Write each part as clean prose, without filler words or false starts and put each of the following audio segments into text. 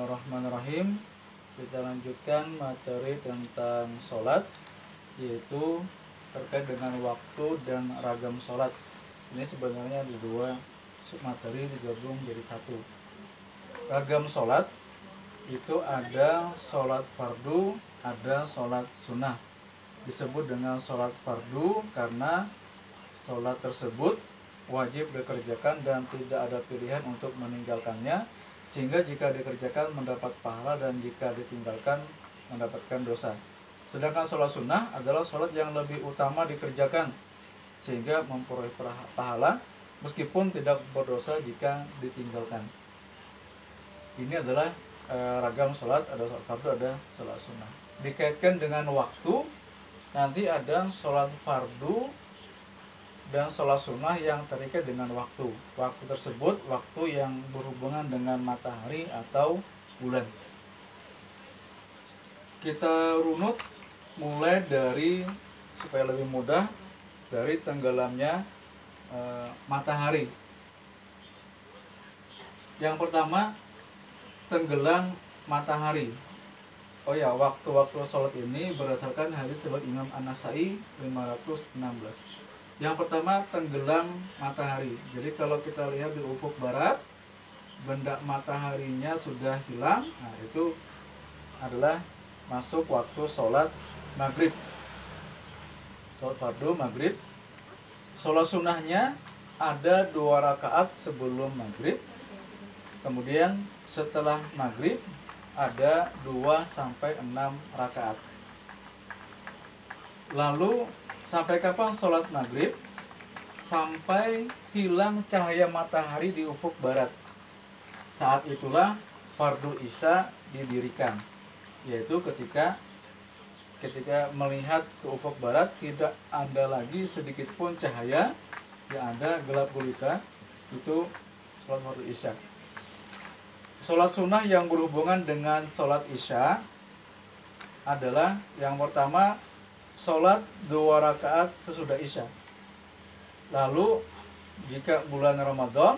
Bismillahirrahmanirrahim. Kita lanjutkan materi tentang sholat, yaitu terkait dengan waktu dan ragam sholat. Ini sebenarnya ada dua materi digabung jadi satu. Ragam sholat itu ada sholat fardu, ada sholat sunnah. Disebut dengan sholat fardu karena sholat tersebut wajib dikerjakan dan tidak ada pilihan untuk meninggalkannya, sehingga jika dikerjakan mendapat pahala dan jika ditinggalkan mendapatkan dosa. Sedangkan sholat sunnah adalah sholat yang lebih utama dikerjakan sehingga memperoleh pahala meskipun tidak berdosa jika ditinggalkan. Ini adalah ragam sholat, ada sholat fardu, ada sholat sunnah. Dikaitkan dengan waktu, nanti ada sholat fardu dan sholat sunnah yang terikat dengan waktu. Waktu tersebut waktu yang berhubungan dengan matahari atau bulan. Kita runut mulai dari, supaya lebih mudah, dari tenggelamnya matahari. Yang pertama, tenggelam matahari. Oh ya, waktu-waktu sholat ini berdasarkan hadis riwayat Imam An-Nasa'i 516. Yang pertama, tenggelam matahari. Jadi kalau kita lihat di ufuk barat, benda mataharinya sudah hilang. Nah, itu adalah masuk waktu sholat maghrib. Sholat fardu maghrib. Sholat sunnahnya ada 2 rakaat sebelum maghrib. Kemudian setelah maghrib ada 2-6 rakaat. Lalu sampai kapan sholat maghrib? Sampai hilang cahaya matahari di ufuk barat. Saat itulah fardu isya didirikan, yaitu ketika melihat ke ufuk barat tidak ada lagi sedikit pun cahaya, yang ada gelap gulita, itu sholat fardu isya. Sholat sunnah yang berhubungan dengan sholat isya adalah yang pertama, sholat 2 rakaat sesudah isya. Lalu jika bulan Ramadan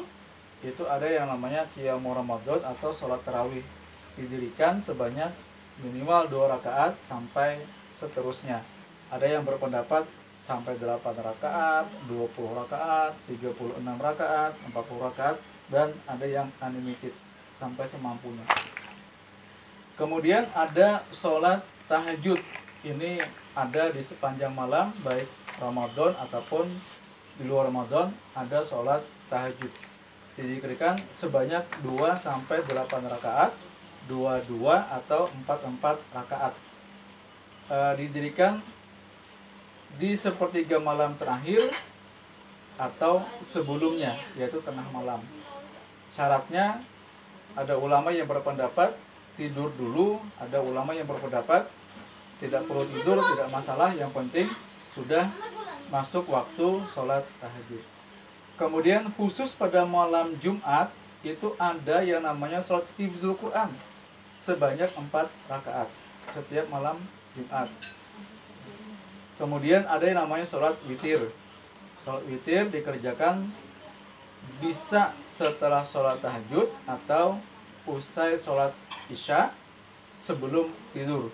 itu ada yang namanya qiyamul Ramadan atau sholat tarawih, didirikan sebanyak minimal 2 rakaat sampai seterusnya. Ada yang berpendapat sampai 8 rakaat, 20 rakaat, 36 rakaat, 40 rakaat, dan ada yang unlimited sampai semampunya. Kemudian ada sholat tahajud. Ini ada di sepanjang malam, baik Ramadan ataupun di luar Ramadan, ada sholat tahajud. Didirikan sebanyak 2-8 rakaat, 2-2 atau 4-4 rakaat. Didirikan di sepertiga malam terakhir atau sebelumnya, yaitu tengah malam. Syaratnya, ada ulama yang berpendapat tidur dulu, ada ulama yang berpendapat tidak perlu tidur, tidak masalah, yang penting sudah masuk waktu sholat tahajud. Kemudian khusus pada malam Jumat itu ada yang namanya sholat hifzul Quran sebanyak 4 rakaat setiap malam Jumat. Kemudian ada yang namanya sholat witir. Sholat witir dikerjakan bisa setelah sholat tahajud atau usai sholat isya sebelum tidur.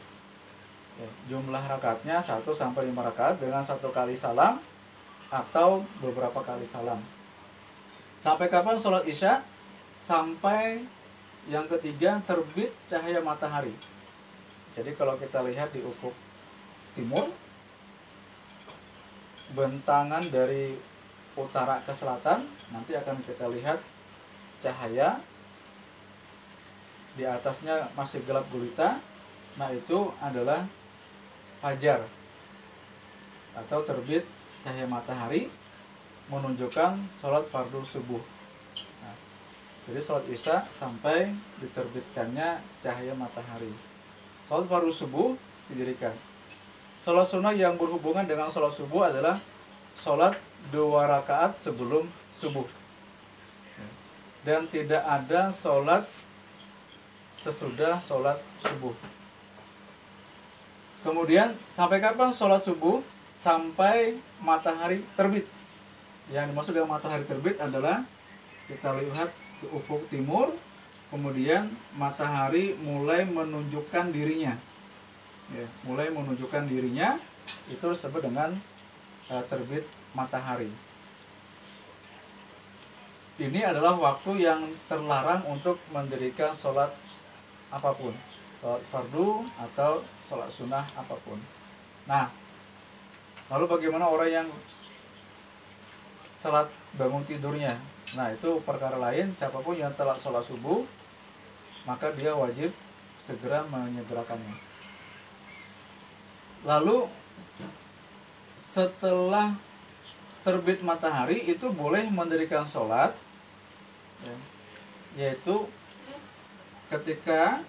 Jumlah rakaatnya 1-5 rakaat dengan 1 kali salam atau beberapa kali salam. Sampai kapan sholat isya? Sampai yang ketiga terbit cahaya matahari. Jadi kalau kita lihat di ufuk timur, bentangan dari utara ke selatan, nanti akan kita lihat cahaya di atasnya masih gelap gulita. Nah, itu adalah fajar atau terbit cahaya matahari, menunjukkan sholat fardu subuh. Nah, jadi sholat isya sampai diterbitkannya cahaya matahari. Sholat fardu subuh didirikan. Sholat sunnah yang berhubungan dengan sholat subuh adalah sholat 2 rakaat sebelum subuh, dan tidak ada sholat sesudah sholat subuh. Kemudian sampai kapan sholat subuh? Sampai matahari terbit. Yang dimaksud dengan matahari terbit adalah kita lihat ke ufuk timur, kemudian matahari mulai menunjukkan dirinya, ya, mulai menunjukkan dirinya, itu disebut dengan terbit matahari. Ini adalah waktu yang terlarang untuk mendirikan sholat apapun, sholat fardu atau sholat sunnah apapun. Nah, lalu bagaimana orang yang telat bangun tidurnya? Nah, itu perkara lain. Siapapun yang telat sholat subuh, maka dia wajib segera menyegerakannya. Lalu setelah terbit matahari itu boleh mendirikan sholat, ya, yaitu ketika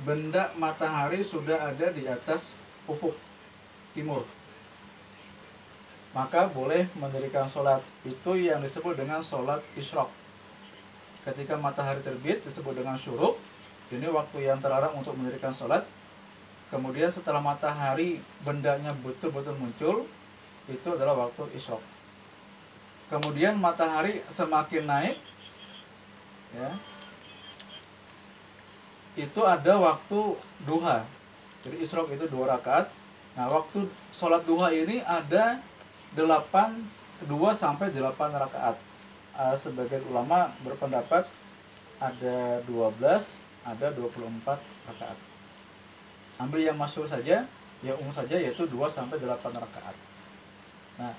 benda matahari sudah ada di atas ufuk timur, maka boleh mendirikan sholat. Itu yang disebut dengan sholat isyraq. Ketika matahari terbit disebut dengan syuruk. Ini waktu yang terlarang untuk mendirikan sholat. Kemudian setelah matahari bendanya betul-betul muncul, itu adalah waktu isyraq. Kemudian matahari semakin naik, ya, itu ada waktu duha. Jadi isyraq itu 2 rakaat. Nah, waktu sholat duha ini ada 2 sampai 8 rakaat. Sebagian ulama berpendapat ada 12, ada 24 rakaat. Ambil yang masyhur saja, yang umum saja, yaitu 2 sampai 8 rakaat. Nah,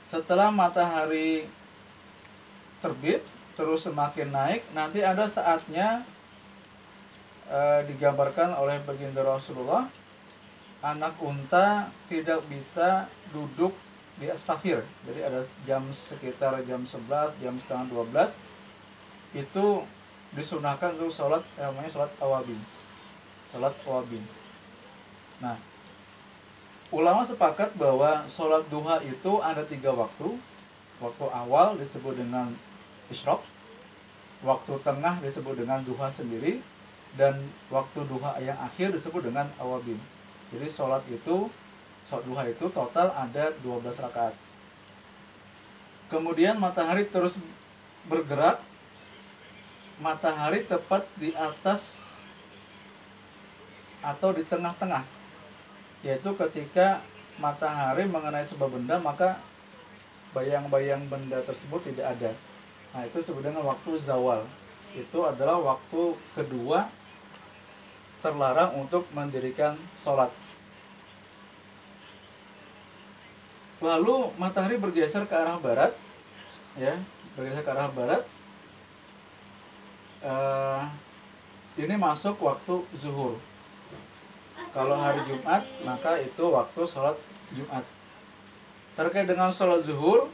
setelah matahari terbit terus semakin naik, nanti ada saatnya digambarkan oleh baginda Rasulullah, anak unta tidak bisa duduk di atas pasir. Jadi ada sekitar jam 11, jam setengah 12 itu disunahkan untuk sholat, namanya sholat awabin. Sholat awabin. Nah, ulama sepakat bahwa sholat duha itu ada 3 waktu. Waktu awal disebut dengan isyraq, waktu tengah disebut dengan duha sendiri, dan waktu duha yang akhir disebut dengan awabin. Jadi sholat duha itu total ada 12 rakaat. Kemudian matahari terus bergerak. Matahari tepat di atas atau di tengah-tengah, yaitu ketika matahari mengenai sebuah benda, maka bayang-bayang benda tersebut tidak ada. Nah, itu disebut dengan waktu zawal. Itu adalah waktu kedua terlarang untuk mendirikan sholat. Lalu matahari bergeser ke arah barat, ya, bergeser ke arah barat. Ini masuk waktu zuhur. Kalau hari Jumat, maka itu waktu sholat Jumat. Terkait dengan sholat zuhur,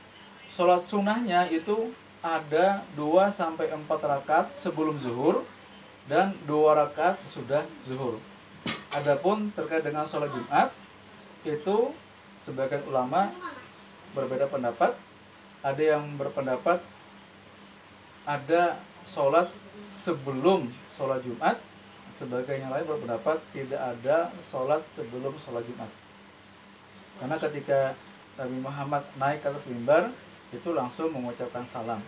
sholat sunnahnya itu ada 2 sampai 4 rakaat sebelum zuhur dan 2 rakaat sesudah zuhur. Adapun terkait dengan sholat Jumat, itu sebagian ulama berbeda pendapat. Ada yang berpendapat ada sholat sebelum sholat Jumat, sebagian yang lain berpendapat tidak ada sholat sebelum sholat Jumat. Karena ketika Nabi Muhammad naik ke atas mimbar, itu langsung mengucapkan salam.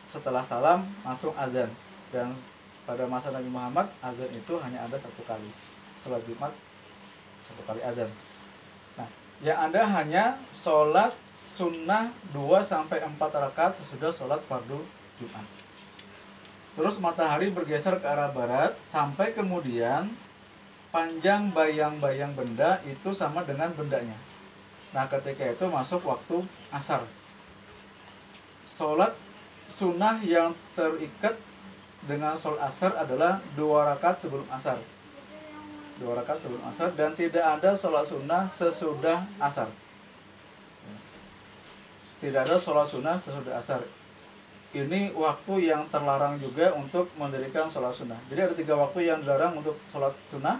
Setelah salam langsung azan, dan pada masa Nabi Muhammad azan itu hanya ada 1 kali. Sholat Jumat 1 kali azan. Nah, yang ada hanya sholat sunnah 2 sampai 4 rakaat sesudah sholat fardu Jumat. Terus matahari bergeser ke arah barat sampai kemudian panjang bayang-bayang benda itu sama dengan bendanya. Nah, ketika itu masuk waktu asar. Sholat sunnah yang terikat dengan sholat asar adalah 2 rakaat sebelum asar. 2 rakaat sebelum asar, dan tidak ada sholat sunnah sesudah asar. Tidak ada sholat sunnah sesudah asar. Ini waktu yang terlarang juga untuk mendirikan sholat sunnah. Jadi ada 3 waktu yang dilarang untuk sholat sunnah,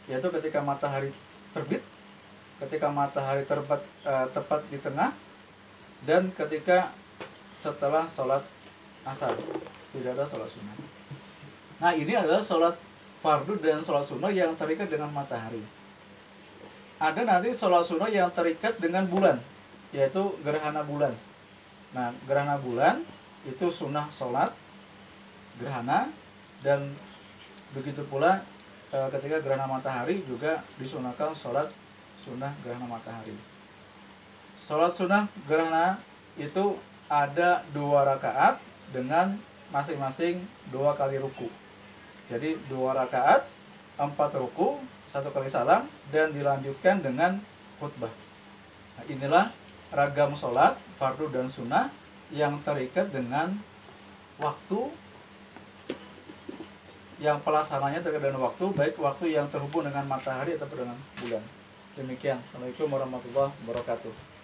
yaitu ketika matahari terbit, ketika matahari tepat di tengah, dan ketika setelah sholat asar. Tidak ada sholat sunnah. Nah, ini adalah sholat fardu dan sholat sunnah yang terikat dengan matahari. Ada nanti sholat sunnah yang terikat dengan bulan, yaitu gerhana bulan. Nah, gerhana bulan itu sunnah sholat gerhana, dan begitu pula ketika gerhana matahari juga disunahkan sholat sunnah gerhana matahari. Sholat sunnah gerhana itu ada 2 rakaat dengan masing-masing 2 kali ruku. Jadi 2 rakaat, 4 ruku, 1 kali salam, dan dilanjutkan dengan khutbah. Nah, inilah ragam sholat fardu dan sunnah yang terikat dengan waktu, yang pelaksananya terkait dengan waktu, baik waktu yang terhubung dengan matahari atau dengan bulan. Demikian. Assalamualaikum warahmatullahi wabarakatuh.